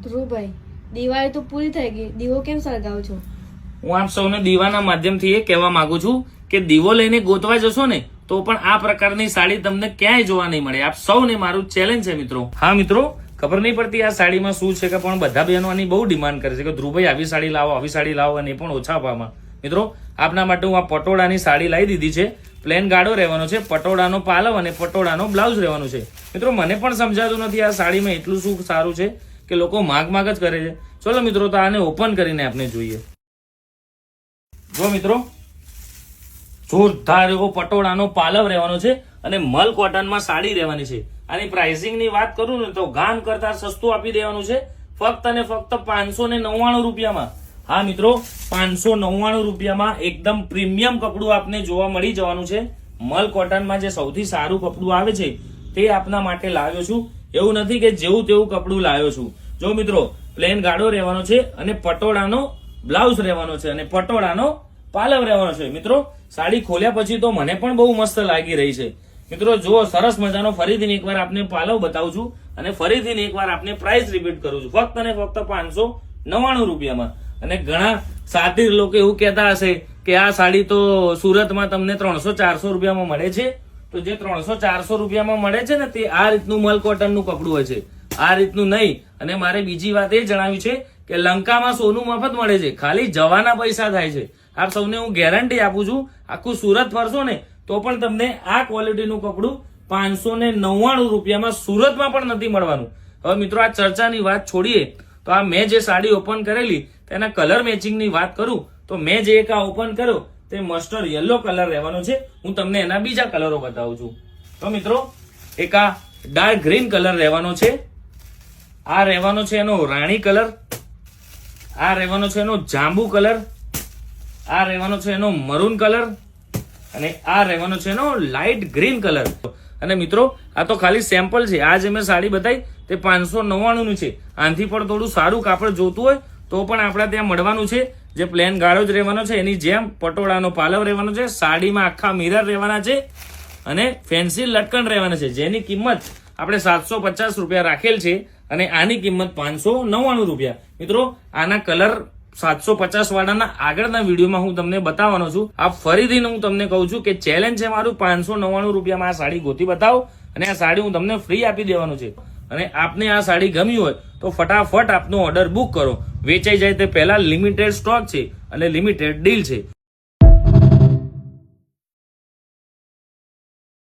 ધ્રુવભાઈ, દિવાળી તો પૂરી થઈ ગઈ, દીવો કેમ સળગાવો છો? હું આપ સૌને દીવાના માધ્યમથી એ કહેવા માંગુ છું કે દીવો લઈને ગોતવા જશો ને તો પણ આ પ્રકારની સાડી તમને ક્યાંય જોવા નહીં મળે. આપ સૌને મારું ચેલેન્જ છે મિત્રો. હા મિત્રો, ખબર નહીં પડતી આ સાડીમાં શું છે કે પણ બધા બહેનો આની બહુ ડિમાન્ડ કરે છે કે ધ્રુવભાઈ આવી સાડી લાવો અને એ પણ ઓછા ભાવમાં. મિત્રો, આપના માટે હું આ પટોળાની સાડી લાવી દીધી છે. પ્લેન ગાળો રહેવાનો છે, પટોળાનો પાલવ અને પટોળાનો બ્લાઉઝ રહેવાનો છે. મિત્રો, મને પણ સમજાતું નથી આ સાડીમાં એટલું શું સારું છે કે લોકો માગ જ કરે છે. ચલો મિત્રો, તો આને ઓપન કરીને આપણે જોઈએ. જો મિત્રો, જોરદાર એવો પટોળાનો પાલવ રહેવાનો છે અને મલ કોટનમાં સાડી રહેવાની છે. આની પ્રાઇસિંગ ની વાત કરું ને તો ગામ કરતા સસ્તું આપી દેવાનું છે, ફક્ત અને ફક્ત 599 રૂપિયામાં. હા મિત્રો, 599 રૂપિયામાં એકદમ પ્રીમિયમ કપડું આપને જોવા મળી જવાનું છે. મલ કોટનમાં જે સૌથી સારું કપડું આવે છે તે આપના માટે લાવ્યો છું. એવું નથી કે જેવું તેવું કપડું લાવ્યો છું. જો મિત્રો, પ્લેન ગાળો રહેવાનો છે અને પટોળાનો બ્લાઉઝ રહેવાનો છે અને પટોળાનો પાલવ રહેવાનો છે. મિત્રો, સાડી ખોલ્યા પછી તો મને પણ બહુ મસ્ત લાગી રહી છે. મિત્રો જો, સરસ મજાનો ફરીથી એકવાર આપને પાલવ બતાવું છું અને ફરીથી એકવાર આપને પ્રાઇસ રિપીટ કરું છું, ફક્ત અને ફક્ત 599 રૂપિયામાં. અને ઘણા સાતીર લોકો એવું કહેતા હશે કે આ સાડી તો સુરતમાં તમને 300-400 રૂપિયામાં મળે છે. તો જે 300-400 રૂપિયામાં મળે છે ને તે આ રીતનું મલ કોટનનું કપડું હોય છે, આ રીતનું નહીં. અને મારે બીજી વાત એ જણાવી છે કે લંકામાં સોનું મફત મળે છે, ખાલી જવાના પૈસા થાય છે. આપ સૌને હું ગેરંટી આપું છું, આખું સુરત ફરશો ને તો પણ તમને આ ક્વોલિટીનું કપડું 599 રૂપિયામાં સુરતમાં પણ નથી મળવાનું. હવે મિત્રો, આ ચર્ચાની વાત છોડીએ તો આ મેં જે સાડી ઓપન કરેલી તેના કલર મેચિંગની વાત કરું તો મેં જે એક આ ઓપન કર્યો તે મસ્ટર્ડ યલો કલર રહેવાનો છે. હું તમને એના બીજા કલરો બતાવું છું. તો મિત્રો, એક આ ડાર્ક ગ્રીન કલર રહેવાનો છે, આ રહેવાનો છે એનો રાણી કલર, આ રહેવાનો છે એનો જાંબુ કલર, આ રહેવાનો છે એનો મરૂન કલર અને આ રહેવાનો છે એનો લાઇટ ગ્રીન કલર. અને મિત્રો, આ તો ખાલી સેમ્પલ છે. આ જે મેં સાડી બતાવી તે 599 નું છે. આનાથી પણ થોડું સારું કાપડ જોતું હોય તો પણ આપણા ત્યાં મળવાનું છે. જે પ્લેન ગાળો જ રહેવાનો છે એની જેમ પટોળાનો પાલવ રહેવાનો છે, સાડીમાં આખા મિરર રહેવાના છે અને ફેન્સી લટકણ રહેવાના છે, જેની કિંમત આપણે 750 રૂપિયા રાખેલ છે અને આની કિંમત 599 રૂપિયા. મિત્રો, આના કલર 750 વાળાના આગળના વિડીયોમાં હું તમને બતાવવાનો છું. આ ફરીથી હું તમને કહું છું કે ચેલેન્જ છે મારું, 599 રૂપિયામાં આ સાડી ગોતી બતાવો અને આ સાડી હું તમને ફ્રી આપી દેવાનું છે. અને આપને આ સાડી ગમી હોય તો ફટાફટ આપનો ઓર્ડર બુક કરો. વેચાઈ જાય તે પહેલા લિમિટેડ સ્ટોક છે અને લિમિટેડ ડીલ છે.